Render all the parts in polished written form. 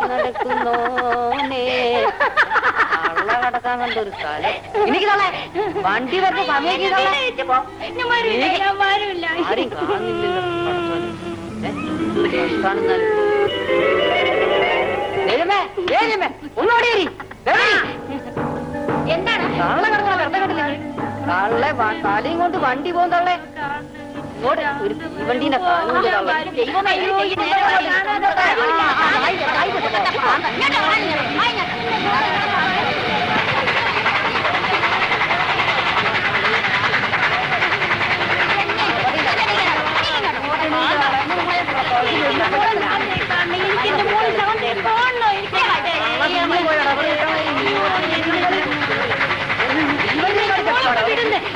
നടക്കുന്നോനെ കള്ള കടക്കാൻ കണ്ടൊരു സ്ഥലം. എനിക്ക് തള്ളേ വണ്ടി വരുന്ന സമയം ആരും കാണുന്നില്ലല്ലോ. ഒന്നോടി എന്താണ് കള്ള കടക്കാൻ വെറുതെ കണ്ടില്ല. കള്ളെ തലയും കൊണ്ട് വണ്ടി പോകുന്നതള്ളേ ഒരു തീവണ്ടീനെ കാണുന്നുണ്ട്.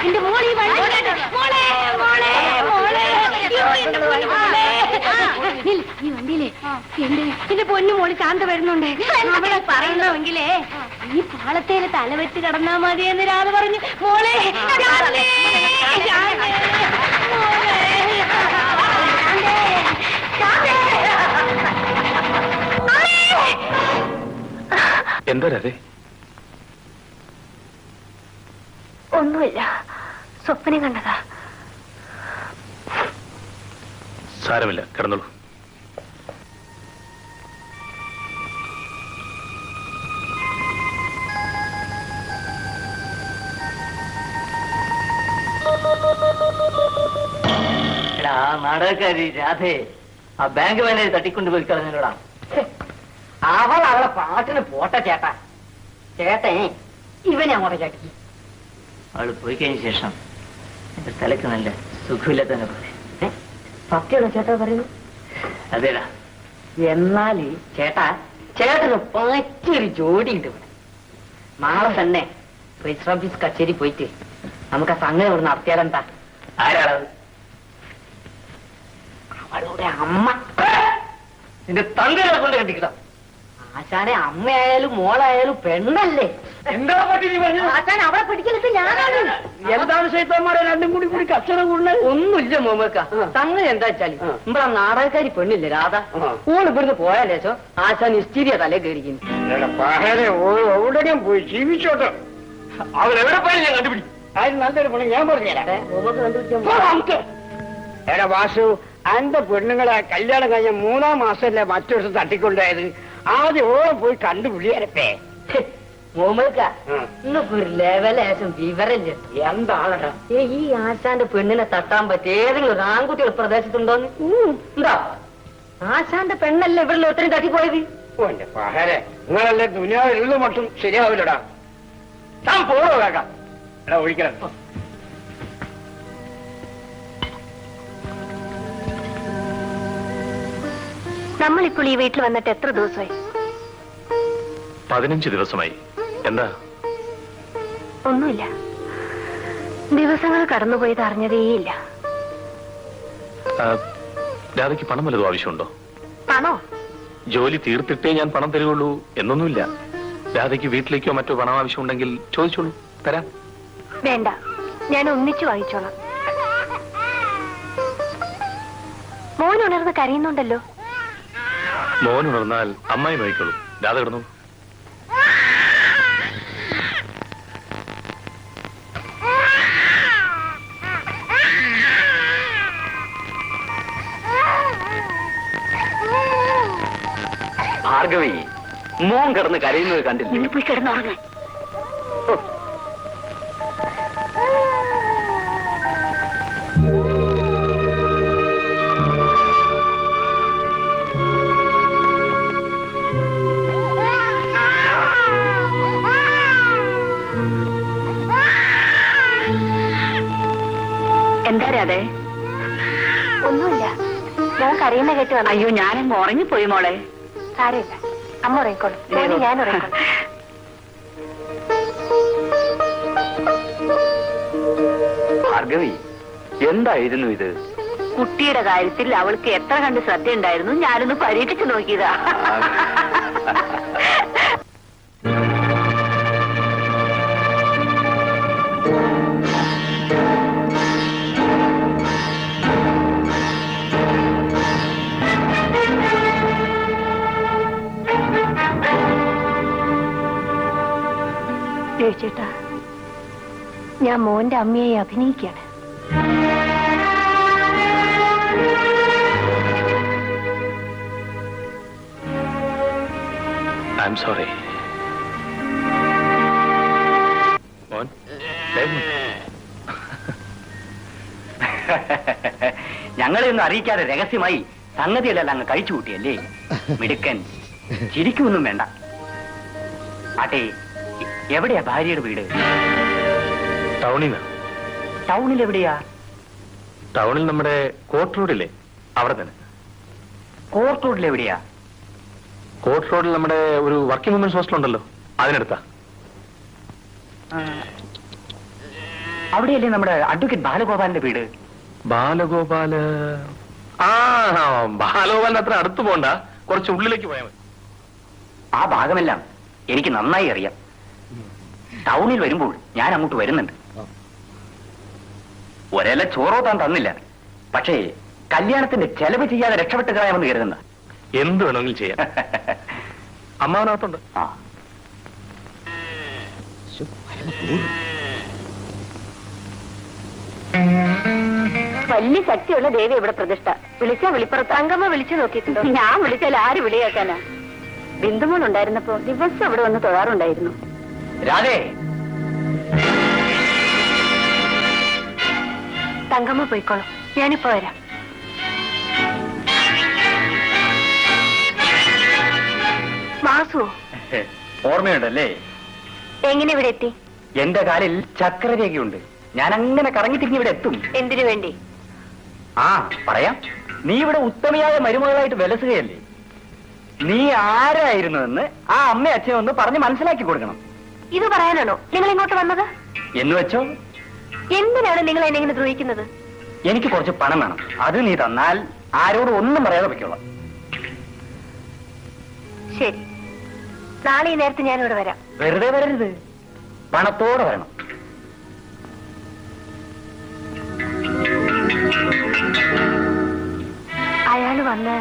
എന്റെ മോളി ഈ വണ്ടിയിലെ എന്റെ പൊന്നു മോള് ശാന്ത വരുന്നുണ്ട്. അവിടെ പറയണമെങ്കിലേ ഈ പാളത്തേല് തലവെച്ച് കിടന്നാ മതിയെന്ന് രാധ പറഞ്ഞു. മോളെ എന്താ രാധേ? ഒന്നുമില്ല, സ്വപ്നം കണ്ടതാ. സാരമില്ല, കിടന്നോളൂ. എടാ നാടകക്കാരി രാധേ ആ ബാങ്ക് മാനേജർ തട്ടിക്കൊണ്ടുപോയി കളഞ്ഞോടാ. അവൾ അവളെ പാട്ടിന് പോട്ട ചേട്ടാ. ചേട്ടൻ ഇവനെ അങ്ങോട്ട് ചാട്ടി. അവള് പോയി കഴിഞ്ഞ ശേഷം എന്റെ തലക്ക് നല്ല സുഖമില്ല തന്നെ പോലെ. സത്യമാണോ ചേട്ടാ പറയുന്നു? അതേടാ. എന്നാൽ ചേട്ടന് പറ്റിയൊരു ജോഡി ഉണ്ട് ഇവിടെ. നാളെ തന്നെ രജിസ്റ്റർ ഓഫീസ് കച്ചേരി പോയിട്ട് നമുക്ക് ആ സംഗതി ഇവിടെ നടത്തിയാലെന്താ? ആരാണത്? അവളുടെ അമ്മ. നിന്റെ തന്തയെ കൊണ്ട് കണ്ടിക്കണം. ആശാനെ അമ്മയായാലും മോളായാലും പെണ്ണല്ലേ? എന്താ പറ്റി നീ പറഞ്ഞു? ആശാൻ അവളെ പിടിക്കലിട്ട് ഞാനാണ്. എന്താണ് ശൈത്താന്മാരെ രണ്ടും കൂടി കച്ചറ കൂടുന്നത്? ഒന്നുമില്ല മോമക്ക. സംഗതി എന്താ വെച്ചാല് നമ്മളെ നാടകക്കാരി പെണ്ണില്ലേ രാധ, ഓൾ ഇവിടുന്ന് പോയാലേശോ ആശാൻ ഇസ്തിരിയ തലേ കയറിക്കുന്നു. പോയി ജീവിച്ചോട്ടോ. അവളെവിടെ പോയാലും ഞാൻ കണ്ടുപിടിക്കും. അതിന് നല്ലൊരു പണി ഞാൻ പറഞ്ഞുതരാം. മോമക്ക് കണ്ടുപിടിച്ചാൽ എടാ വാസു, അന്റെ പെണ്ണുങ്ങളെ കല്യാണം കഴിഞ്ഞ 3-ാം മാസമല്ലേ മറ്റൊരു ദിവസം തട്ടിക്കൊണ്ടായത്. ആദ്യം ഓളം പോയി കണ്ടുപിടിയാരപ്പേ. മോമക്ക ഇന്നൊക്കെ ഒരു ലെവലേശം വിവരല്ലേ? എന്താണടാ ഈ ആശാന്റെ പെണ്ണിനെ തട്ടാൻ പറ്റിയ ഏതെങ്കിലും ഒരു ആൺകുട്ടികൾ പ്രദേശത്തുണ്ടോന്ന്? എന്താ ആശാന്റെ പെണ്ണല്ലേ ഇവിടെ ഒത്തിരി തട്ടിപ്പോയത്? ഓന്റെ പഹരെ, നിങ്ങളല്ലേ ദുനിയാവിലുള്ള മട്ടും ശരിയാവില്ലടാ. താൻ പോടോ കേക്കാം. എടാ ഒഴിക്കണം. നമ്മളിപ്പോൾ ഈ വീട്ടിൽ വന്നിട്ട് എത്ര ദിവസമായി? 15 ദിവസമായി. എന്താ? ഒന്നുമില്ല, ദിവസങ്ങൾ കടന്നുപോയത് അറിഞ്ഞതേയില്ല. രാധയ്ക്ക് പണം വല്ലതും ആവശ്യമുണ്ടോ? പണോ? ജോലി തീർത്തിട്ടേ ഞാൻ പണം തരുള്ളൂ എന്നൊന്നുമില്ല. രാധയ്ക്ക് വീട്ടിലേക്കോ മറ്റോ പണം ആവശ്യമുണ്ടെങ്കിൽ ചോദിച്ചോളൂ, തരാം. വേണ്ട, ഞാൻ ഒന്നിച്ചു വാങ്ങിച്ചോളാം. മോൻ ഉണർന്ന് കരയുന്നുണ്ടല്ലോ. മോൻ ഉണർന്നാൽ അമ്മായി നോക്കിക്കോളൂ. രാധ കിടന്നു. ഭാർഗവി, മോൻ കിടന്ന് കരയുന്നത് കണ്ടില്ല? പോയി കിടന്നുറങ്ങാൻ. എന്താ രാധേ? ഒന്നുമില്ല, ഞാൻ കരയുന്ന കേട്ട് വന്നു. അയ്യോ, ഞാനങ്ങ് ഉറങ്ങിപ്പോയി മോളെ. സാരമില്ല, അമ്മ ഉറങ്ങിക്കോളും. ഞാൻ ഉറങ്ങിക്കോളും. ഭാർഗവി, എന്തായിരുന്നു ഇത്? കുട്ടിയുടെ കാര്യത്തിൽ അവൾക്ക് എത്ര കണ്ട് ശ്രദ്ധയുണ്ടായിരുന്നു. ഞാനൊന്ന് പരീക്ഷിച്ചു നോക്കിയതാ. ചേട്ടാ, ഞാൻ മോന്റെ അമ്മയായി അഭിനയിക്കാണ്. ഐ എം സോറി മോൻ. ഞങ്ങളെ ഒന്നും അറിയിക്കാതെ രഹസ്യമായി സംഗതിയല്ല അങ്ങ് കഴിച്ചു കൂട്ടിയല്ലേ? മിടുക്കൻ. ചിരിക്കൊന്നും വേണ്ട. ആട്ടെ, എവിടെയാ ഭാര്യയുടെ വീട്? ടൗണിൽ ടൗണിൽ എവിടെയാ? ടൗണിൽ നമ്മുടെ കോർട്ട് റോഡില്ലേ, അവിടെ തന്നെ. കോർട്ട് റോഡിൽ എവിടെയാ? കോർട്ട് റോഡിൽ നമ്മുടെ ഒരു വർക്കിംഗ് വുമൻസ് ഹോസ്റ്റൽ ഉണ്ടല്ലോ, അതിനടുത്താ. അവിടെയല്ലേ നമ്മുടെ അഡ്വക്കേറ്റ് ബാലഗോപാലിന്റെ വീട്? ബാലഗോപാല്? ആ, ബാലഗോപാലിന് അത്ര അടുത്ത് പോണ്ട, കുറച്ച് ഉള്ളിലേക്ക് പോയാൽ മതി. ആ ഭാഗമെല്ലാം എനിക്ക് നന്നായി അറിയാം. ടൗണിൽ വരുമ്പോൾ ഞാൻ അങ്ങോട്ട് വരുന്നുണ്ട്. ഒരേല ചോറോ താൻ തന്നില്ല, പക്ഷേ കല്യാണത്തിന്റെ ചെലവ് ചെയ്യാതെ രക്ഷപ്പെട്ട് കളയാമെന്ന് കരുതുന്ന. എന്ത് വേണമെങ്കിലും ചെയ്യാം. അമ്മാവനകത്തുണ്ട്. ആ, വലിയ ശക്തിയുള്ള ദേവി ഇവിടെ പ്രതിഷ്ഠ. വിളിച്ചാ വിളിപ്പുറത്ത്. അങ്കമ്മ വിളിച്ചു നോക്കിയിട്ടുണ്ടോ? ഞാൻ വിളിച്ചാൽ ആര് വിളിയാക്കാനാ? ബിന്ദുമോൻ ഉണ്ടായിരുന്നപ്പോ ദിവസം ഇവിടെ വന്ന് തൊഴാറുണ്ടായിരുന്നു. രാധേ, തങ്കമ്മ പോയിക്കോളൂ, ഞാനിപ്പോ വരാം. വാസു, ഓർമ്മയുണ്ടല്ലേ? എങ്ങനെ ഇവിടെ എത്തി? എന്റെ കാലിൽ ചക്രരേഖയുണ്ട്. ഞാൻ അങ്ങനെ കറങ്ങി തിരിഞ്ഞ് ഇവിടെ എത്തും. എന്തിനു വേണ്ടി? ആ, പറയാം. നീ ഇവിടെ ഉത്തമയായ മരുമകളായിട്ട് വിലസുകയല്ലേ? നീ ആരായിരുന്നുവെന്ന് ആ അമ്മ അച്ഛനും ഒന്ന് പറഞ്ഞ് മനസ്സിലാക്കി കൊടുക്കണം. ഇത് പറയാനാണോ നിങ്ങൾ ഇങ്ങോട്ട് വന്നത്? എന്ന് വെച്ചോ? എന്തിനാണ് നിങ്ങൾ എന്നെ ഇങ്ങനെ ദ്രോഹിക്കുന്നത്? എനിക്ക് കുറച്ച് പണം വേണം. അത് നീ തന്നാൽ ആരോടും ഒന്നും പറയാതെ വെക്കോളാം. ശരി, നാളെ ഈ നേരത്തെ ഞാനിവിടെ വരാം. വെറുതെ വരരുത്, പണത്തോടെ വരണം. അയാൾ വന്ന്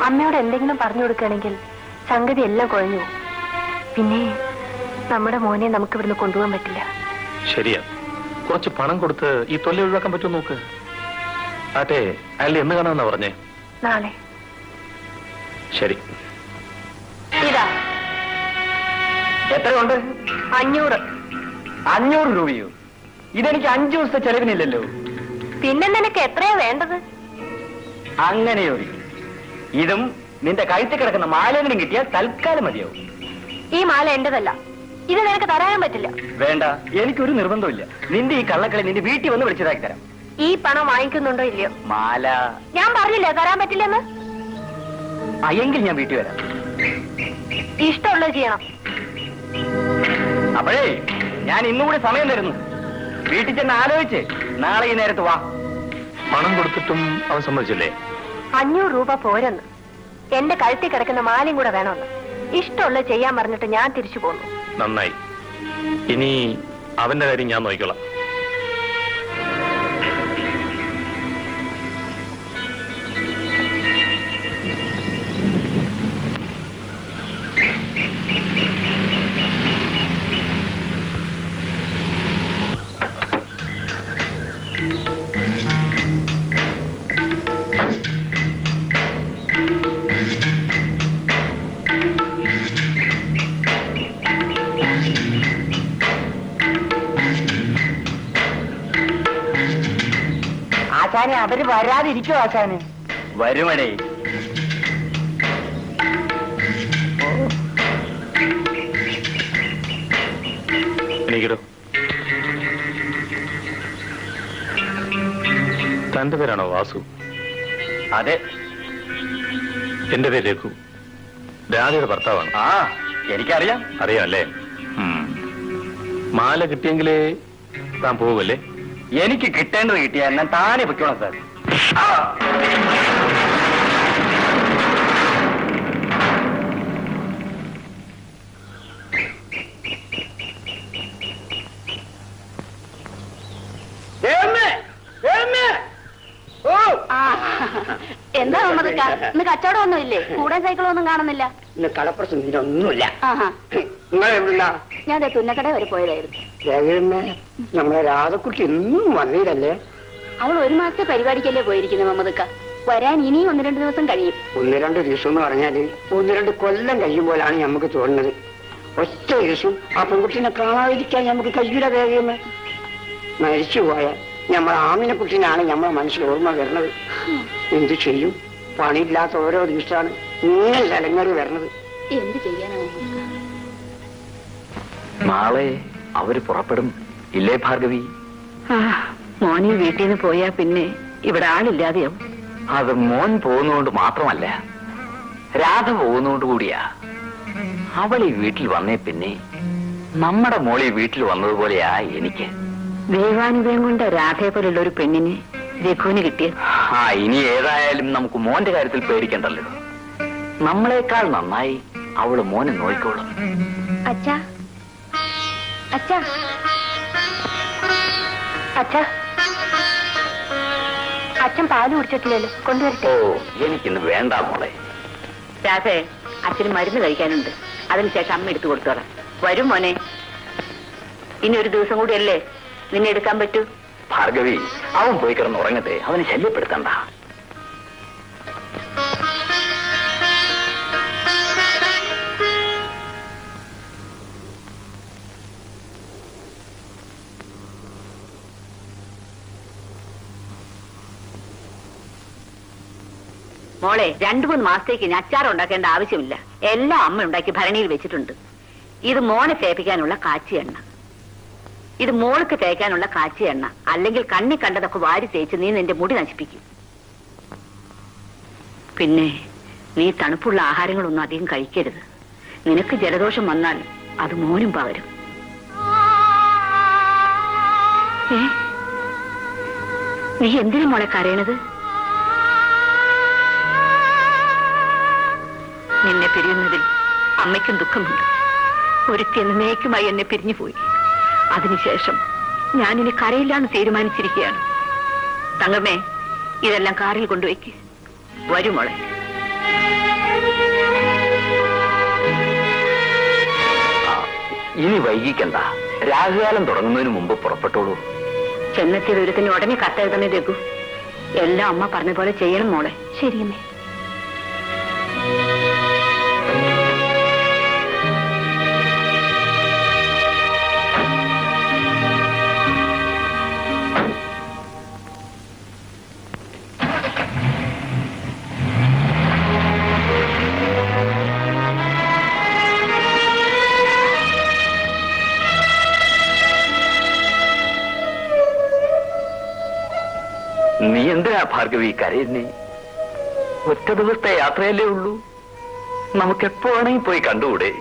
അമ്മയോട് എന്തെങ്കിലും പറഞ്ഞു കൊടുക്കുകയാണെങ്കിൽ സംഗതി എല്ലാം കുഴഞ്ഞു. പിന്നെ നമ്മുടെ മോനെ നമുക്ക് ഇവിടുന്ന് കൊണ്ടുപോകാൻ പറ്റില്ല. ശരിയാ, കുറച്ച് പണം കൊടുത്ത് ഈ തൊല്ലെ ഒഴിവാക്കാൻ പറ്റുമോ നോക്ക്. ആട്ടെ, അയാൾ എന്ന് കാണാമെന്നാ പറഞ്ഞേ? നാളെ. ശരി. ഇതാ എത്രയുണ്ട്? 500. 500 രൂപയോ? ഇതെനിക്ക് 5 ദിവസത്തെ ചെലവിനില്ലല്ലോ. പിന്നെ നിനക്ക് എത്രയാ വേണ്ടത്? അങ്ങനെയോ? ഇതും നിന്റെ കഴുത്തിൽ കിടക്കുന്ന മാലേനും കിട്ടിയാൽ തൽക്കാലം മതിയാവും. ഈ മാല എന്റേതല്ല, ഇത് നിനക്ക് തരാനും പറ്റില്ല. വേണ്ട, എനിക്കൊരു നിർബന്ധമില്ല. നിന്റെ ഈ കള്ളക്കളി നിന്റെ വീട്ടിൽ വന്ന് വിളിച്ചതാക്കി തരാം. ഈ പണം വാങ്ങിക്കുന്നുണ്ടോ ഇല്ലയോ? മാല ഞാൻ പറഞ്ഞില്ലേ തരാൻ പറ്റില്ലെന്ന്. എങ്കിൽ ഞാൻ വീട്ടിൽ വരാം. ഇഷ്ടമുള്ളത് ചെയ്യണം. അപ്പോഴേ ഞാൻ ഇന്നുകൂടി സമയം തരുന്നു. വീട്ടിൽ ചെന്ന് ആലോചിച്ച് നാളെ ഈ നേരത്ത് വാ. പണം കൊടുത്തിട്ടും അവൻ സമ്മതിച്ചില്ലേ? 500 രൂപ പോരെന്ന്. എന്റെ കഴുത്തിൽ കിടക്കുന്ന മാലയും കൂടെ വേണമെന്ന്. ഇഷ്ടമുള്ളത് ചെയ്യാൻ പറഞ്ഞിട്ട് ഞാൻ തിരിച്ചു പോന്നു. നന്നായി. ഇനി അവന്റെ കാര്യം ഞാൻ നോക്കിക്കോളാം. ആശാനെ, അവര് വരാതിരിക്കോ ആശാന്? വരുമടേ. എനിക്കിടോ. തന്റെ പേരാണോ വാസു? അതെ. എന്റെ പേര് രഘു, രാധയുടെ ഭർത്താവാണ്. ആ, എനിക്കറിയാം. അറിയാം അല്ലേ? മാല കിട്ടിയെങ്കിലേ താൻ പോവല്ലേ? എനിക്ക് കിട്ടേണ്ടത് കിട്ടിയാൽ ഞാൻ താനെ വെക്കണം സാർ. എന്താ കച്ചവടമൊന്നും ഇല്ലേ? കൂടെ സൈക്കിളൊന്നും കാണുന്നില്ല. ഇന്ന് കടപ്പുറത്ത് ഇതിനൊന്നുമില്ല. ആഹാ, നിങ്ങൾ എവിടുന്ന? ഞാൻ തുന്നക്കട വരെ പോയതായിരുന്നു. രേഖമ്മേ, നമ്മളെ രാധക്കുട്ടി ഇന്നും വന്നില്ലല്ലേ? അവൾ 1 മാസത്തെ പരിപാടിക്കല്ലേ പോയിരിക്കുന്നു മമ്മദക്ക. വരാൻ ഇനിയും 1-2 ദിവസം കഴിയും. 1-2 ദിവസം എന്ന് പറഞ്ഞാല് 1-2 കൊല്ലം കഴിയുമ്പോഴാണ് നമുക്ക് തോന്നുന്നത്. ഒറ്റ ദിവസം ആ പെൺകുട്ടിനെ കാണാതിരിക്കാൻ നമുക്ക് കഴിയൂല രേഖമ്മേ. മരിച്ചുപോയ നമ്മളെ ആമിനെ കുട്ടിനാണ് നമ്മളെ മനസ്സിൽ ഓർമ്മ വരുന്നത്. എന്ത് ചെയ്യും? പണിയില്ലാത്ത ഓരോ ദിവസമാണ് ഇങ്ങനെ തലങ്ങറി വരണത്. എന്ത് ചെയ്യാനാണ്? നാളെ അവര് പുറപ്പെടും ഇല്ലേ ഭാർഗവി? മോനി വീട്ടിൽ നിന്ന് പോയാ പിന്നെ ഇവിടെ ആളില്ലാതെയാവും. അത് മോൻ പോകുന്നതുകൊണ്ട് മാത്രമല്ല, രാധ പോകുന്നതുകൊണ്ട് കൂടിയാ. അവൾ ഈ വീട്ടിൽ വന്നേ പിന്നെ നമ്മുടെ മോളി വീട്ടിൽ വന്നതുപോലെയാ എനിക്ക്. ദൈവാനുഭവം കൊണ്ട് രാധയെ പോലുള്ള ഒരു പെണ്ണിന് രഘുവിന് കിട്ടിയത്. ഇനി ഏതായാലും നമുക്ക് മോന്റെ കാര്യത്തിൽ പേടിക്കണ്ടല്ലോ. നമ്മളെക്കാൾ നന്നായി അവള് മോനെ നോയിക്കോളും. അച്ഛാ, അച്ഛാ, അച്ഛാ, അച്ഛൻ പാല് കുടിച്ചിട്ടില്ലല്ലോ, കൊണ്ടുവരട്ടെ? ഓ, എനിക്കിന്ന് വേണ്ട മോളെ. രാധേ, അച്ഛന് മരുന്ന് കഴിക്കാനുണ്ട്. അതിനുശേഷം അമ്മ എടുത്തു കൊടുത്തോളാം. വരും മോനെ. ഇനി ഒരു ദിവസം കൂടിയല്ലേ നിന്നെ എടുക്കാൻ പറ്റൂ. ഭാർഗവി, അവൻ പോയി കിടന്ന് ഉറങ്ങട്ടെ, അവനെ ശല്യപ്പെടുത്തണ്ട. മോളെ, 2-3 മാസത്തേക്ക് ഇനി അച്ചാർ ഉണ്ടാക്കേണ്ട ആവശ്യമില്ല. എല്ലാം അമ്മ ഉണ്ടാക്കി ഭരണിയിൽ വെച്ചിട്ടുണ്ട്. ഇത് മോനെ തേപ്പിക്കാനുള്ള കാച്ചി എണ്ണ, ഇത് മോൾക്ക് തേക്കാനുള്ള കാച്ചി എണ്ണ. അല്ലെങ്കിൽ കണ്ണി കണ്ടതൊക്കെ വാരി തേച്ച് നീ നിന്റെ മുടി നശിപ്പിക്കും. പിന്നെ നീ തണുപ്പുള്ള ആഹാരങ്ങളൊന്നും അധികം കഴിക്കരുത്. നിനക്ക് ജലദോഷം വന്നാൽ അത് മോനും പകരും. നീ എന്തിനു മോളെ കരയണത്? നിന്നെ പിരിയുന്നതിൽ അമ്മയ്ക്കും ദുഃഖമുണ്ട്. ഒരുത്തി എന്നേക്കുമായി എന്നെ പിരിഞ്ഞുപോയി. അതിനുശേഷം ഞാനിനി കരയില്ലാന്ന് തീരുമാനിച്ചിരിക്കുകയാണ്. തങ്കമ്മേ, ഇതെല്ലാം കാറിൽ കൊണ്ടുവയ്ക്ക്. വരൂ മോളെ. ഇനി വൈകിക്കണ്ട, രാഹുകാലം തുടങ്ങുന്നതിന് മുമ്പ് പുറപ്പെട്ടോളൂ. ചെന്നെത്തിയ ദൂരത്തിന് ഉടനെ കത്തെഴുതണേ രഘു. എല്ലാം അമ്മ പറഞ്ഞ പോലെ ചെയ്യണം മോളെ. ശരിയമ്മേ. നീ എന്തിനാ ഭാർഗവി കരയുന്നേ? ഒറ്റ ദിവസത്തെ യാത്രയല്ലേ ഉള്ളൂ, നമുക്കെപ്പോ വേണമെങ്കിൽ പോയി കണ്ടുകൂടെ?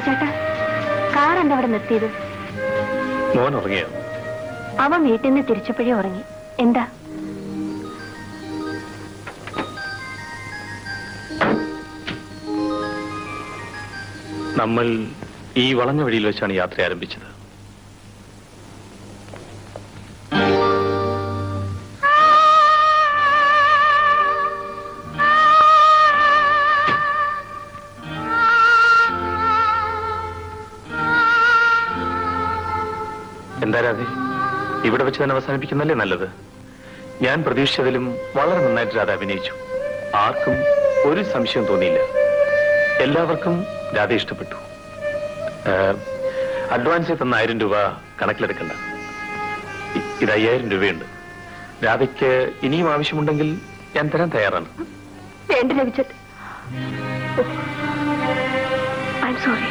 ചേട്ടാ, കാർ എന്താ അവിടെ നിർത്തിയത്? മോൻ ഉറങ്ങിയോ? അവൻ വീട്ടിൽ നിന്ന് തിരിച്ചപ്പോഴേ ഉറങ്ങി. എന്താ? നമ്മൾ ഈ വളഞ്ഞ വഴിയിൽ വെച്ചാണ് യാത്ര ആരംഭിച്ചത്. എന്താ രാധേ, ഇവിടെ വെച്ച് തന്നെ അവസാനിപ്പിക്കുന്നല്ലേ നല്ലത്? ഞാൻ പ്രതീക്ഷിച്ചതിലും വളരെ നന്നായിട്ട് രാധ അഭിനയിച്ചു. ആർക്കും ഒരു സംശയം തോന്നിയില്ല. എല്ലാവർക്കും രാധ ഇഷ്ടപ്പെട്ടു. അഡ്വാൻസ് തന്ന 1000 രൂപ കണക്കിലെടുക്കണ്ട. ഇത് 5000 രൂപയുണ്ട്. രാധയ്ക്ക് ഇനിയും ആവശ്യമുണ്ടെങ്കിൽ ഞാൻ തരാൻ തയ്യാറാണ്. വേണ്ട രവിചന്ദ്, ഐ എം സോറി.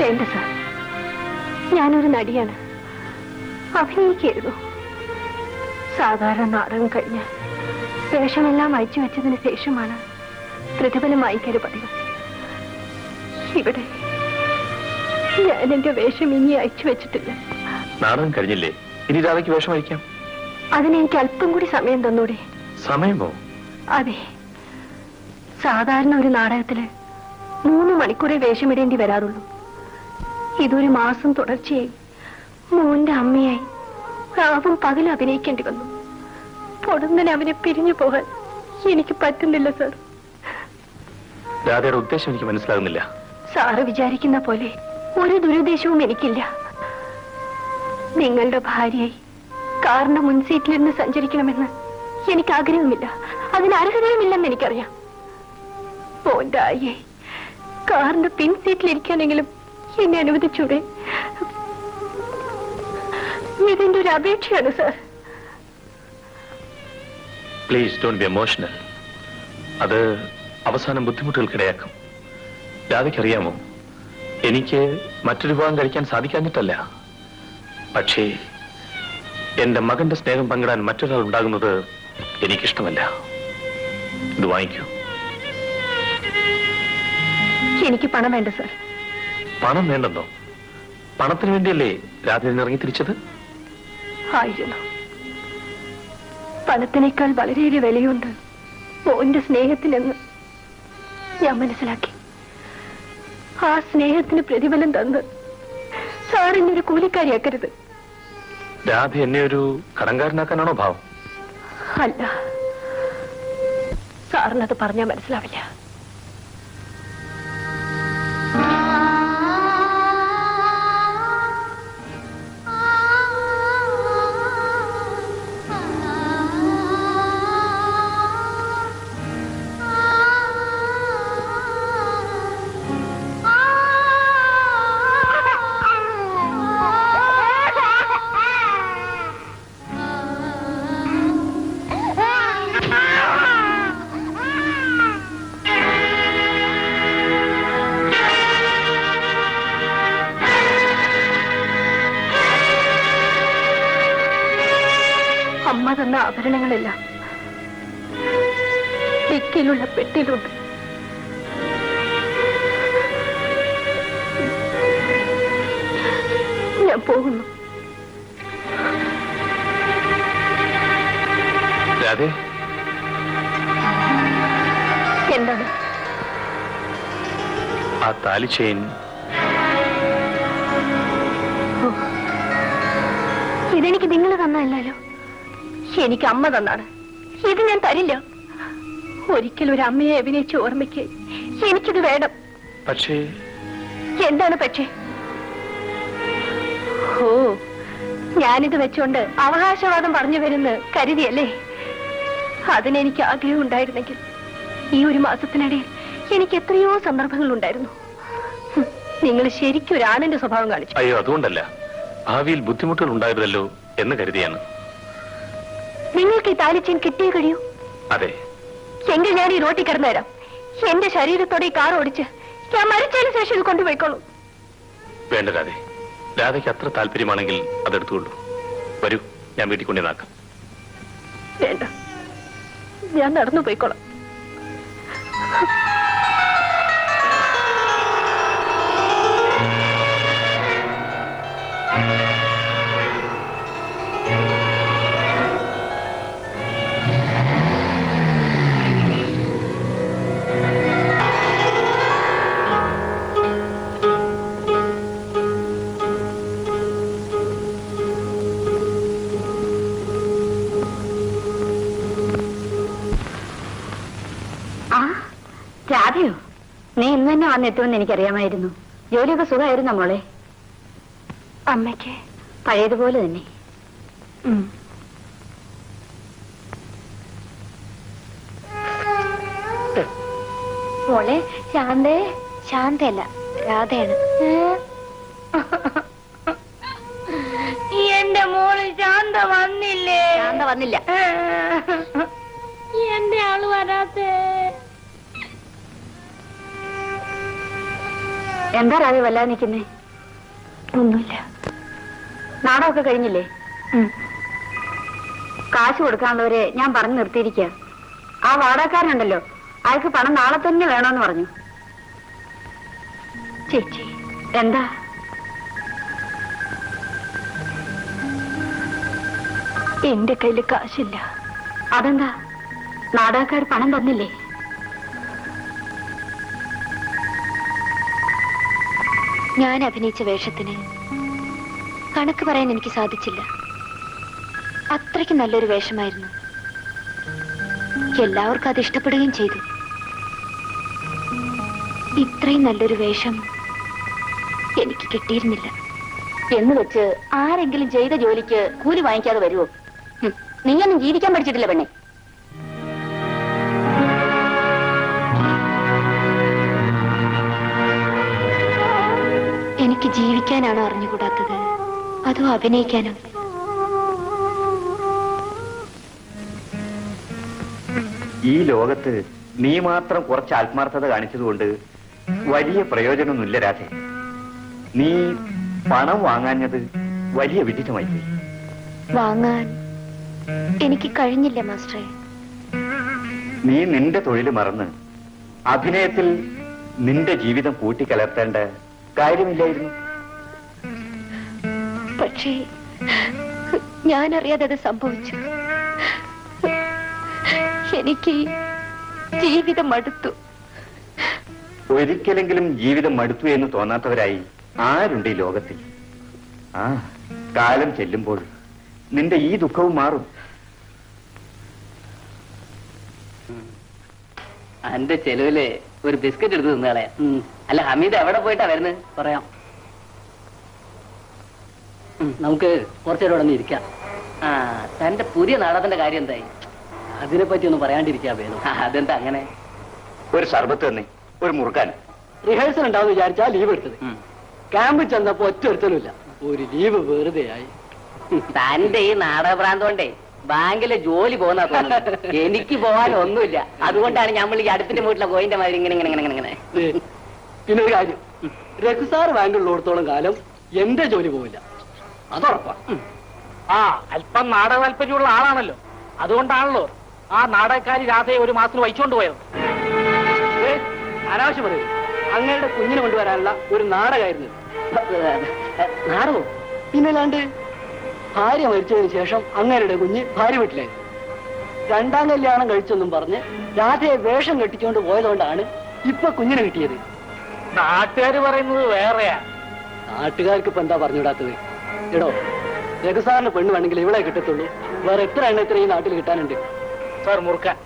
വേണ്ട സാർ, ഞാനൊരു നടിയാണ്, അഭിനയിക്കായിരുന്നു. സാധാരണ നാടകം കഴിഞ്ഞ് വേഷമെല്ലാം അയച്ചു വെച്ചതിന് ശേഷമാണ് പ്രതിഫലം വാങ്ങിക്കൽ പതിവ്. ഇവിടെ ഞാൻ എന്റെ വേഷം ഇനി അയച്ചു വെച്ചിട്ടില്ല. നാടകം കഴിഞ്ഞില്ലേ? ഇനി രാധയ്ക്ക് വേഷം അയക്കാം. അതിനെനിക്ക് അല്പം കൂടി സമയം തന്നൂടെ? സമയമോ? അതെ, സാധാരണ ഒരു നാടകത്തില് 3 മണിക്കൂറേ വേഷമിടേണ്ടി വരാറുള്ളൂ. ഇതൊരു മാസം തുടർച്ചയായി മോന്റെ അമ്മയായി രാവും പകലും അഭിനയിക്കേണ്ടി വന്നു. പൊടുന്നനെ അവനെ പിരിഞ്ഞു പോകാൻ എനിക്ക് പറ്റുന്നില്ല സാർ. രാധയുടെ ഉദ്ദേശം എനിക്ക് മനസ്സിലാകുന്നില്ല. സാറ് വിചാരിക്കുന്ന പോലെ ഒരു ദുരുദ്ദേശവും എനിക്കില്ല. നിങ്ങളുടെ ഭാര്യയായി കാറിന്റെ മുൻസീറ്റിലിരുന്ന് സഞ്ചരിക്കണമെന്ന് എനിക്ക് ആഗ്രഹമില്ല. അതിന് അർഹതയുമില്ലെന്ന് എനിക്കറിയാം. മോന്റെ ആയി കാറിന്റെ പിൻസീറ്റിലിരിക്കാനെങ്കിലും എന്നെ അനുവദിച്ചൂടെ? ഇതെന്റെ ഒരു അപേക്ഷയാണ് സാർ. Please don't be emotional. അത് അവസാനം ബുദ്ധിമുട്ടുകൾക്കിടയാക്കും. രാധയ്ക്കറിയാമോ, എനിക്ക് മറ്റൊരു വിവാഹം കഴിക്കാൻ സാധിക്കാഞ്ഞിട്ടല്ല. പക്ഷേ എന്റെ മകന്റെ സ്നേഹം പങ്കിടാൻ മറ്റൊരാൾ ഉണ്ടാകുന്നത് എനിക്കിഷ്ടമല്ല. ഇത് വാങ്ങിക്കൂ. എനിക്ക് പണം വേണ്ട സാർ. പണം വേണ്ടെന്നോ? പണത്തിന് വേണ്ടിയല്ലേ രാധ ഇറങ്ങി തിരിച്ചത്? ആയിരുന്നു. പണത്തിനേക്കാൾ വളരെയേറെ വിലയുണ്ട് മോന്റെ സ്നേഹത്തിനെന്ന് ഞാൻ മനസ്സിലാക്കി. ആ സ്നേഹത്തിന് പ്രതിഫലം തന്ന് സാർ എന്നൊരു കൂലിക്കാരിയാക്കരുത്. രാധ എന്നെ ഒരു കടങ്കാരനാക്കാനാണോ ഭാവം? അല്ല, സാറിനത് പറഞ്ഞാൽ മനസ്സിലാവില്ല. അമ്മ തന്ന ആഭരണങ്ങളെല്ലാം ഡിക്കിലുള്ള പെട്ടിയിലുണ്ട്. ഞാൻ പോകുന്നു. രാധേ, എന്താണ്? ആ താലി ചെയിൻ ഇതെനിക്ക് നിങ്ങൾ തന്നല്ലോ, എനിക്ക് അമ്മ തന്നാണ്. ഇത് ഞാൻ തരില്ല. ഒരിക്കലും ഒരു അമ്മയെ അഭിനയിച്ച് ഓർമ്മയ്ക്ക് എനിക്കിത് വേണം. പക്ഷേ എന്താണ് പക്ഷേ? ഓ, ഞാനിത് വെച്ചുകൊണ്ട് അവകാശവാദം പറഞ്ഞു വരുന്ന കരുതിയല്ലേ? അതിനെനിക്ക് ആഗ്രഹം ഉണ്ടായിരുന്നെങ്കിൽ ഈ ഒരു മാസത്തിനിടയിൽ എനിക്ക് എത്രയോ സന്ദർഭങ്ങൾ ഉണ്ടായിരുന്നു. നിങ്ങൾ ശരിക്കും ഒരു ആണിന്റെ സ്വഭാവം കാണിച്ചു. അയ്യോ, അതുകൊണ്ടല്ല, ഭാവിയിൽ ബുദ്ധിമുട്ടുകൾ ഉണ്ടായിരുന്നല്ലോ എന്ന് കരുതിയാണ്. നിങ്ങൾക്ക് ഈ താലിച്ചെയിൻ കിട്ടിയേ കഴിയൂ? അതെ. എങ്കിൽ ഞാൻ ഈ റോട്ടിൽ കിടന്നു തരാം. എന്റെ ശരീരത്തോടെ ഈ കാർ ഓടിച്ച് ഞാൻ മരിച്ചതിന് ശേഷം ഇത് കൊണ്ടുപോയിക്കോളൂ. വേണ്ട രാധേ, രാധയ്ക്ക് അത്ര താല്പര്യമാണെങ്കിൽ അതെടുത്തുകൊള്ളൂ. വരൂ, ഞാൻ വീട്ടിൽ കൊണ്ടുവന്നാക്കാം. വേണ്ട, ഞാൻ നടന്നു പോയിക്കോളാം. രാധയോ, നീ ഇന്ന് തന്നെ വന്നെത്തുമെന്ന് എനിക്കറിയാമായിരുന്നു. ജോലിയൊക്കെ സുഖമായിരുന്നു മോളെ? അമ്മയ്ക്ക് പഴയതുപോലെ തന്നെ. മോളെ ശാന്തേ. ശാന്തയല്ല, രാധയാണ്. എന്റെ മോള് ശാന്ത വന്നില്ലേ? ശാന്ത വന്നില്ല. എന്റെ ആള് വരാത്തേ. എന്താ രാവി വല്ലാതെ നിൽക്കുന്നേ? ഒന്നുമില്ല. നാടകമൊക്കെ കഴിഞ്ഞില്ലേ? കാശ് കൊടുക്കാനുള്ളവരെ ഞാൻ പറഞ്ഞു നിർത്തിയിരിക്കുക. ആ വാടകക്കാരനുണ്ടല്ലോ, അയാൾക്ക് പണം നാളെ തന്നെ വേണമെന്ന് പറഞ്ഞു. ചേച്ചി എന്താ? എന്റെ കയ്യില് കാശില്ല. അതെന്താ? നാടകക്കാർ പണം തന്നില്ലേ? ഞാൻ അഭിനയിച്ച വേഷത്തിന് കണക്ക് പറയാൻ എനിക്ക് സാധിച്ചില്ല. അത്രയ്ക്ക് നല്ലൊരു വേഷമായിരുന്നു. എല്ലാവർക്കും അത് ഇഷ്ടപ്പെടുകയും ചെയ്തു. ഇത്രയും നല്ലൊരു വേഷം എനിക്ക് കിട്ടിയിരുന്നില്ല. എന്ന് വെച്ച് ആരെങ്കിലും ചെയ്ത ജോലിക്ക് കൂലി വാങ്ങിക്കാതെ വരുമോ? നീയൊന്നും ജീവിക്കാൻ പഠിച്ചിട്ടില്ല പെണ്ണെ. എനിക്ക് ജീവിക്കാനാണോ അറിഞ്ഞുകൂടാത്തത്, അതോ അഭിനയിക്കാനോ? ഈ ലോകത്ത് നീ മാത്രം കുറച്ച് ആത്മാർത്ഥത കാണിച്ചതുകൊണ്ട് വലിയ പ്രയോജനമൊന്നുമില്ല രാധേ. നീ പണം വാങ്ങാഞ്ഞത് വലിയ വിഡിത്തമായി പോയി. വാങ്ങാൻ എനിക്ക് കഴിഞ്ഞില്ല മാസ്റ്ററെ. നീ നിന്റെ തൊഴിൽ മറന്ന് അഭിനയത്തിൽ നിന്റെ ജീവിതം കൂട്ടിക്കലർത്തേണ്ട കാര്യമില്ലായിരുന്നു. പക്ഷേ ഞാനറിയാതെ അത് സംഭവിച്ചു. എനിക്ക് ജീവിതം മടുത്തു. ഒരിക്കലെങ്കിലും ജീവിതം മടുത്തു എന്ന് തോന്നാത്തവരായി ആരുണ്ട് ഈ ലോകത്തിൽ? ആ കാലം ചെല്ലുമ്പോൾ നിന്റെ ഈ ദുഃഖവും മാറും. എന്റെ ചെലവില് ഒരു ബിസ്ക്കറ്റ് എടുത്ത് തിന്നാളെ. അല്ല, ഹമീദ് എവിടെ പോയിട്ടാ വരുന്നത്? പറയാം. നമുക്ക് കുറച്ചേരം ഇവിടെ നിന്ന് ഇരിക്കാം. ആ, തന്റെ പുതിയ നാടകത്തിന്റെ കാര്യം എന്തായി? അതിനെ പറ്റി ഒന്നും പറയാണ്ടിരിക്കാ വേണം. അതെന്താ അങ്ങനെ? ഒരു സർബത്ത് തന്നെ, ഒരു മുറുക്കാൻ. റിഹേഴ്സൽ ഉണ്ടാവും വിചാരിച്ചാ ലീവ് എടുത്തത്. ക്യാമ്പിൽ ചെന്നപ്പോ ഒറ്റ ഒരുത്തനുമില്ല. ഒരു ലീവ് വെറുതെ ആയി. തന്റെ ഈ നാടകഭ്രാന്തം കൊണ്ടേ ബാങ്കിലെ ജോലി പോകുന്ന തോന്നുന്നത്. എനിക്ക് പോകാൻ ഒന്നുമില്ല. അതുകൊണ്ടാണ് നമ്മൾ ഈ അടുത്തിന്റെ വീട്ടിലെ കോയിന്റെ മാതിരി ഇങ്ങനെ ഇങ്ങനെ ഇങ്ങനെ ഇങ്ങനെ. പിന്നെ ഒരു കാര്യം, രഘുസാർ ബാങ്കിലുള്ളിടത്തോളം കാലം എന്റെ ജോലി പോവില്ല, അതുറപ്പാ. ആ, അല്പം നാടക താല്പര്യമുള്ള ആളാണല്ലോ. അതുകൊണ്ടാണല്ലോ ആ നാടകക്കാരി രാധയെ ഒരു മാസത്തിന് വഹിച്ചുകൊണ്ട് പോയത്. അനാവശ്യം പറയും. അങ്ങയുടെ കുഞ്ഞിനെ കൊണ്ടുവരാനുള്ള ഒരു നാടകമായിരുന്നു. നാടകോ? പിന്നല്ലാണ്ട്. ഭാര്യ മരിച്ചതിന് ശേഷം അങ്ങയുടെ കുഞ്ഞ് ഭാര്യ വീട്ടിലായിരുന്നു. രണ്ടാം കല്യാണം കഴിച്ചെന്നും പറഞ്ഞ് രാധയെ വേഷം കെട്ടിച്ചുകൊണ്ട് പോയതുകൊണ്ടാണ് ഇപ്പൊ കുഞ്ഞിനെ കിട്ടിയത്. നാട്ടുകാര് പറയുന്നത് വേറെയാ. നാട്ടുകാർക്ക് ഇപ്പൊ എന്താ പറഞ്ഞുവിടാത്തത്? എടോ, രഘുസാറിന് പെണ്ണ് വേണമെങ്കിൽ ഇവിടെ കിട്ടത്തുള്ളൂ. വേറെ എത്ര എണ്ണത്തിന് ഈ നാട്ടിൽ കിട്ടാനുണ്ട്? സാർ മുറുക്കാൻ.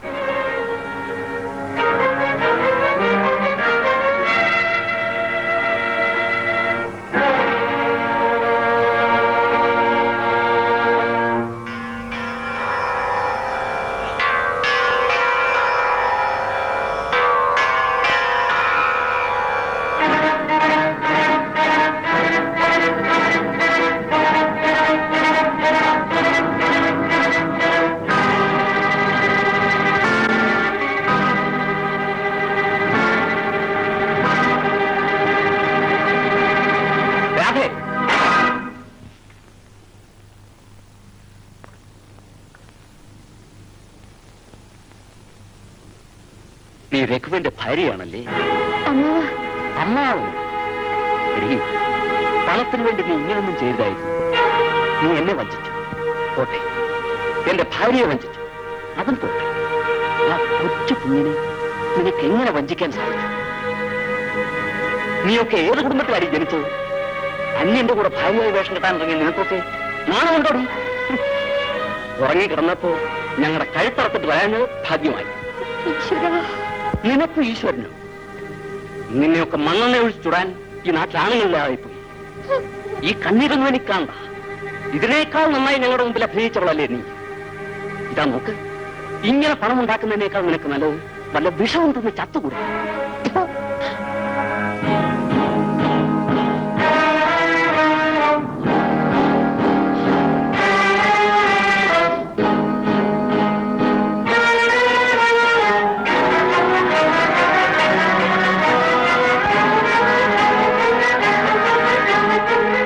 നീ രഘുവിന്റെ ഭാര്യയാണല്ലേ? അമ്മാവ, അമ്മാവ്. പണത്തിന് വേണ്ടി നീ ഇങ്ങനൊന്നും ചെയ്തായിരുന്നു. നീ എന്നെ വഞ്ചിച്ചു, പോട്ടെ. എന്റെ ഭാര്യയെ വഞ്ചിച്ചു, അതും പോട്ടെ. ആ കൊച്ചു കുഞ്ഞിനെ നിനക്ക് എങ്ങനെ വഞ്ചിക്കാൻ സാധിച്ചു? നീയൊക്കെ ഏത് കുടുംബത്തിലായി ജനിച്ചത്? അന്യന്റെ കൂടെ ഭാര്യയായി വേഷം കെട്ടാൻ ഇറങ്ങിയ നിനക്കൊക്കെ നാണമുണ്ടോടി? ഉറങ്ങിക്കിടന്നപ്പോ ഞങ്ങളുടെ കഴുത്തറത്തിട്ട് വരാഞ്ഞത് ഭാഗ്യമായി. നിനക്കും ഈശ്വരനോ? നിന്നെയൊക്കെ മണ്ണെണ്ണ ഒഴിച്ചുടാൻ ഈ നാട്ടിലാണുങ്ങളില്ലാതായിപ്പോയി. ഈ കണ്ണീരൊന്നും എനിക്ക് കാണണ്ട. ഇതിനേക്കാൾ നന്നായി ഞങ്ങളുടെ മുമ്പിൽ അഭിനയിച്ചവളല്ലേ നീ? ഇതാ നോക്ക്, ഇങ്ങനെ പണം ഉണ്ടാക്കുന്നതിനേക്കാൾ നിനക്ക് നല്ലത് വല്ല വിഷവും തന്ന് ചത്തുകൂടാ.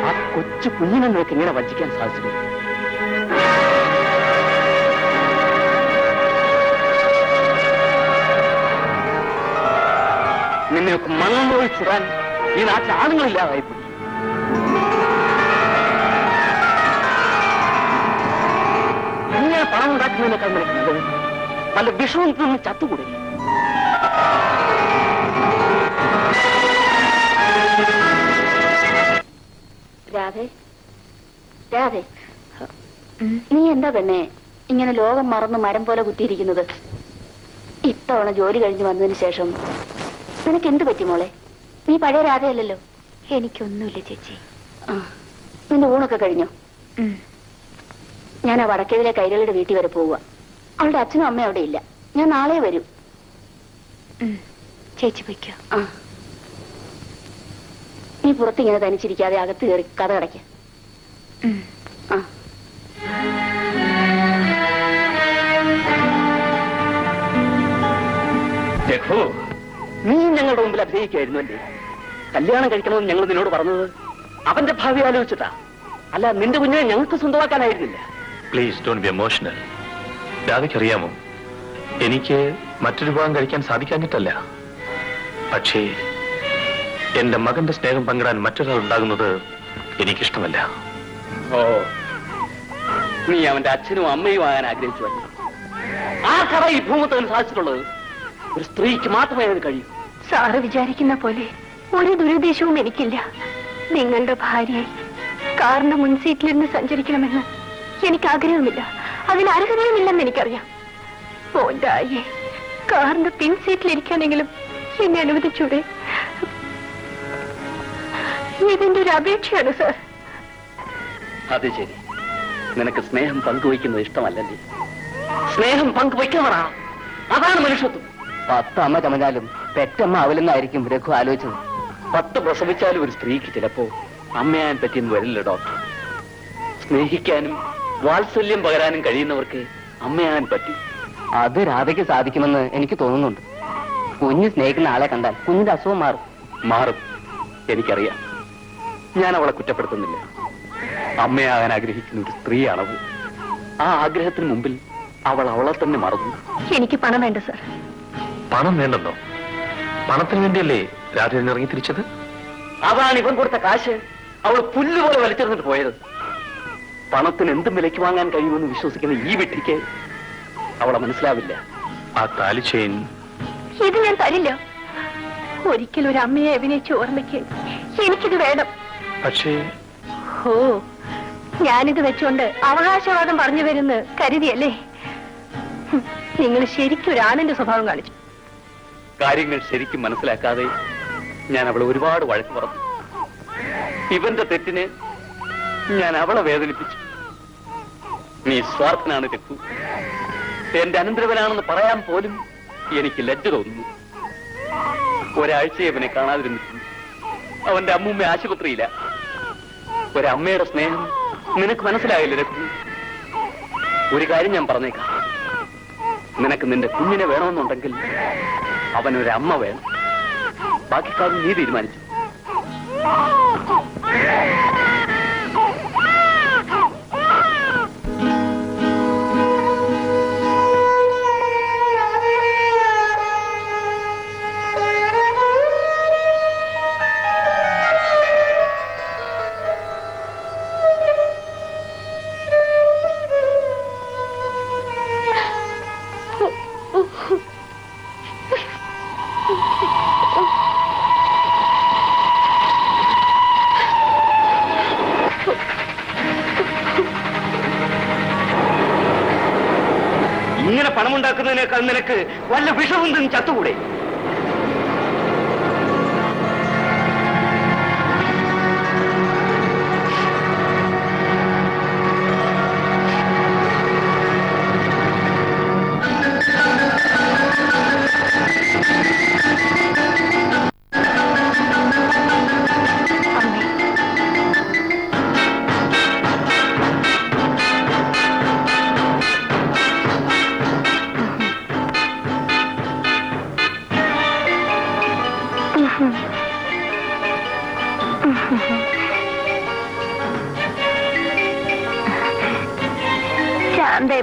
ആ കൊച്ചു കുഞ്ഞിനെ നിനക്ക് ഇങ്ങനെ വഞ്ചിക്കാൻ സാധിച്ചു? നിന്നെയൊക്കെ മണ്ണോട് ചുടാൻ ഈ നാട്ടിൽ ആളുകളില്ലാതായിപ്പോയി. ഇങ്ങനെ പണം ഉണ്ടാക്കുന്നതിനേക്കാൾ നിനക്ക് നല്ലത് വല്ല വിഷവും നിന്ന് ചത്തുകൂടെ? രാധേ, രാധേ, നീ എന്താ പെണ്ണെ ഇങ്ങനെ ലോകം മറന്ന് മരം പോലെ കുത്തിയിരിക്കുന്നത്? ഇത്തവണ ജോലി കഴിഞ്ഞ് വന്നതിന് ശേഷം നിനക്ക് എന്ത് പറ്റി മോളെ? നീ പഴയ രാധയല്ലല്ലോ. എനിക്കൊന്നുമില്ല ചേച്ചി. നിന്റെ ഊണൊക്കെ കഴിഞ്ഞോ? ഞാൻ ആ വടക്കേതിലെ കൈരളിയുടെ വീട്ടിൽ വരെ പോവുക. അവളുടെ അച്ഛനും അമ്മയും അവിടെ ഇല്ല. ഞാൻ നാളെ വരും. ചേച്ചി പൊയ്ക്കോ. നീ പുറത്തിങ്ങനെ തനിച്ചിരിക്കാതെ അകത്ത് കയറി കഥ അടയ്ക്ക. നീ ഞങ്ങളുടെ മുമ്പിൽ അഭിനയിക്കുമായിരുന്നു അല്ലേ? കല്യാണം കഴിക്കണമെന്ന് ഞങ്ങൾ നിന്നോട് പറഞ്ഞത് അവന്റെ ഭാവി ആലോചിച്ചിട്ടാ, അല്ല നിന്റെ കുഞ്ഞിനെ ഞങ്ങൾക്ക് സ്വന്തമാക്കാനായിരുന്നില്ല. Please don't be emotional. രാധയ്ക്കറിയാമോ, എനിക്ക് മറ്റൊരു വിവാഹം കഴിക്കാൻ സാധിക്കാഞ്ഞിട്ടല്ല. പക്ഷേ എന്റെ മകന്റെ സ്നേഹം പങ്കിടാൻ മറ്റൊരാൾ ഉണ്ടാകുന്നത് എനിക്കിഷ്ടമല്ല. ഓ, നീ അവന്റെ അച്ഛനും അമ്മയും ആകാൻ ആഗ്രഹിച്ചു അല്ലേ? ആ കറ ഈ ഭൂമത്തിന് സാധിച്ചിട്ടുള്ളത് ഒരു സ്ത്രീക്ക് മാത്രമേ അത് കഴിയൂ. സാറ് വിചാരിക്കുന്ന പോലെ ഒരു ദുരുദ്ദേശവും എനിക്കില്ല. നിങ്ങളുടെ ഭാര്യയായി കാറിന്റെ മുൻസീറ്റിലിരുന്ന് സഞ്ചരിക്കണമെന്ന് എനിക്ക് ആഗ്രഹമില്ല. അതിന് അർഹതയുമില്ലെന്ന് എനിക്കറിയാം. മോന്റെ കാറിന്റെ പിൻസീറ്റിലിരിക്കാനെങ്കിലും എന്നെ അനുവദിച്ചൂടെ? ഇതിന്റെ ഒരു അപേക്ഷയാണ് സാർ. അത് ശരി, നിനക്ക് സ്നേഹം പങ്കുവയ്ക്കുന്നത് ഇഷ്ടമല്ലല്ലേ? സ്നേഹം പങ്കുവയ്ക്കണ, അതാണ് മനുഷ്യത്വം. 10 അമ്മ ചമഞ്ഞാലും പെറ്റമ്മ ആവില്ലെന്നായിരിക്കും രഘു ആലോചിച്ചത്. 10 പ്രസവിച്ചാലും ഒരു സ്ത്രീക്ക് ചിലപ്പോ അമ്മയാൻ പറ്റിയെന്ന് വരില്ല ഡോക്ടർ. സ്നേഹിക്കാനും വാത്സല്യം പകരാനും കഴിയുന്നവർക്ക് അമ്മയാൻ പറ്റും. അത് രാധയ്ക്ക് സാധിക്കുമെന്ന് എനിക്ക് തോന്നുന്നുണ്ട്. കുഞ്ഞ് സ്നേഹിക്കുന്ന ആളെ കണ്ടാൽ കുഞ്ഞിന്റെ അസുഖം മാറും. എനിക്കറിയാം. ഞാൻ അവളെ കുറ്റപ്പെടുത്തുന്നില്ല. അമ്മയാകാൻ ആഗ്രഹിക്കുന്ന ഒരു സ്ത്രീയാണവൾ. ആ ആഗ്രഹത്തിന് മുമ്പിൽ അവൾ അവളെ തന്നെ മറന്നു. എനിക്ക് പണം വേണ്ട സാർ. പണം വേണ്ടെന്നോ? പണത്തിന് വേണ്ടിയല്ലേ രാധ ഇറങ്ങി തിരിച്ചത്? അതാണ് ഇവൻ കൊടുത്ത കാശ് അവൾ പുല്ലുപോലെ വലിച്ചെറിഞ്ഞിട്ട് പോയത്. പണത്തിന് എന്തും വിലയ്ക്ക് വാങ്ങാൻ കഴിയുമെന്ന് വിശ്വസിക്കുന്ന ഈ വിട്ടിക്ക് അവളെ മനസ്സിലാവില്ല. ആ താലി ചെയിൻ ഇത് ഞാൻ തരില്ല. ഒരിക്കലും ഒരു അമ്മയെ അഭിനയിച്ച് ഓർമ്മിക്കാൻ എനിക്കിത് വേണം. പക്ഷേ ഓ, ഞാനിത് വെച്ചുകൊണ്ട് അവകാശവാദം പറഞ്ഞു വരുന്ന കരുതിയല്ലേ? നിങ്ങൾ ശരിക്കും ഒരു ആനന്റെ സ്വഭാവം കാണിച്ചു. കാര്യങ്ങൾ ശരിക്കും മനസ്സിലാക്കാതെ ഞാൻ അവളെ ഒരുപാട് വഴക്ക് പറഞ്ഞു. ഇവന്റെ തെറ്റിന് ഞാൻ അവളെ വേദനിപ്പിച്ചു. നീ സ്വാർത്ഥനാണ് രഘു. എന്റെ അനന്തരവനാണെന്ന് പറയാൻ പോലും എനിക്ക് ലജ്ജ തോന്നുന്നു. ഒരാഴ്ച അവനെ കാണാതിരുന്നിട്ടുണ്ട്. അവന്റെ അമ്മൂമ്മ ആശുപത്രിയില്ല. ഒരമ്മയുടെ സ്നേഹം നിനക്ക് മനസ്സിലായില്ല രഘു. ഒരു കാര്യം ഞാൻ പറഞ്ഞേക്കാം, നിനക്ക് നിന്റെ കുഞ്ഞിനെ വേണമെന്നുണ്ടെങ്കിൽ അവനൊരമ്മ വേണം. ബാക്കി കാര്യം നീ തീരുമാനിച്ചു. ഇങ്ങനെ പണമുണ്ടാക്കുന്നതിനേക്കാൾ നിനക്ക് വല്ല വിഷമുണ്ടെന്ന് ചത്തുകൂടെ?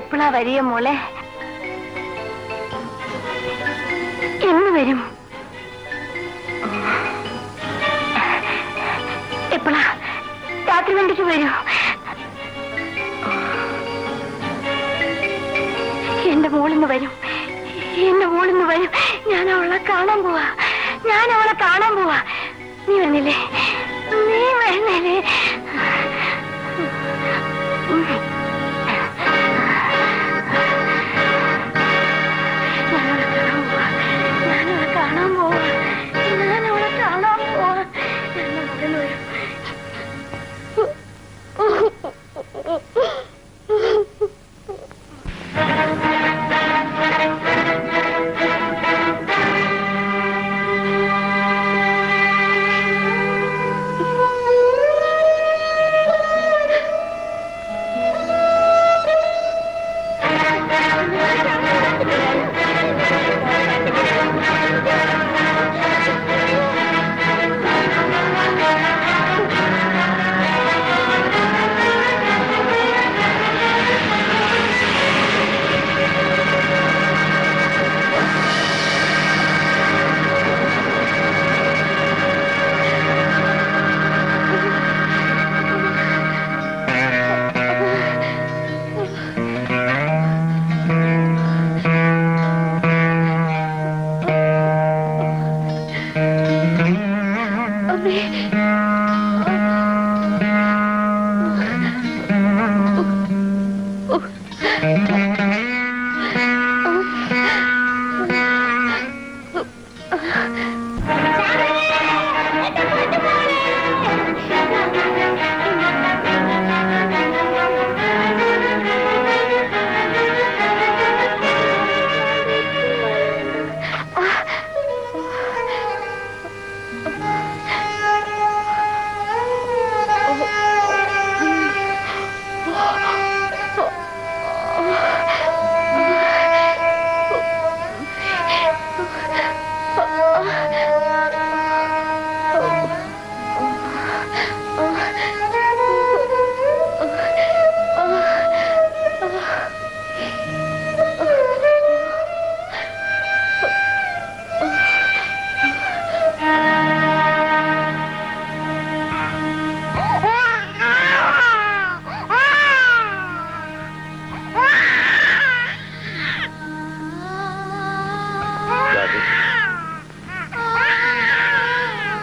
എപ്പോഴാ വരിക മോളെ? എന്ന് വരും? എപ്പോഴാ? രാത്രി വണ്ടിക്ക് വരൂ. എന്റെ മോളിന്ന് വരും, എന്റെ മോളിന്ന് വരും. ഞാൻ അവളെ കാണാൻ പോവാ, ഞാൻ അവളെ കാണാൻ പോവാ. നീ വരുന്നില്ലേ? നീ വരുന്നില്ലേ? ഞാനവളെ കാണാൻ പോവാ, ഞാനവളെ കാണാൻ പോവാ. ഞാൻ അവിടെ വരും.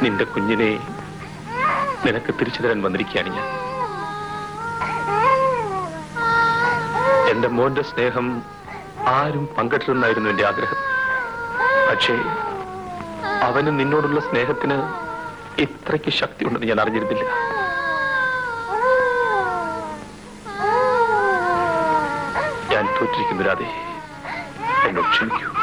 നിന്റെ കുഞ്ഞിനെ നിനക്ക് തിരിച്ചു തരാൻ വന്നിരിക്കുകയാണ് ഞാൻ. എന്റെ മോന്റെ സ്നേഹം ആരും പങ്കിട്ടിരുന്നായിരുന്നു എന്റെ ആഗ്രഹം. പക്ഷേ അവന് നിന്നോടുള്ള സ്നേഹത്തിന് ഇത്രയ്ക്ക് ശക്തി ഉണ്ടെന്ന് ഞാൻ അറിഞ്ഞിരുന്നില്ല. ഞാൻ തോറ്റിരിക്കുന്നു രാധേ, എന്നോട് ക്ഷമിക്കൂ.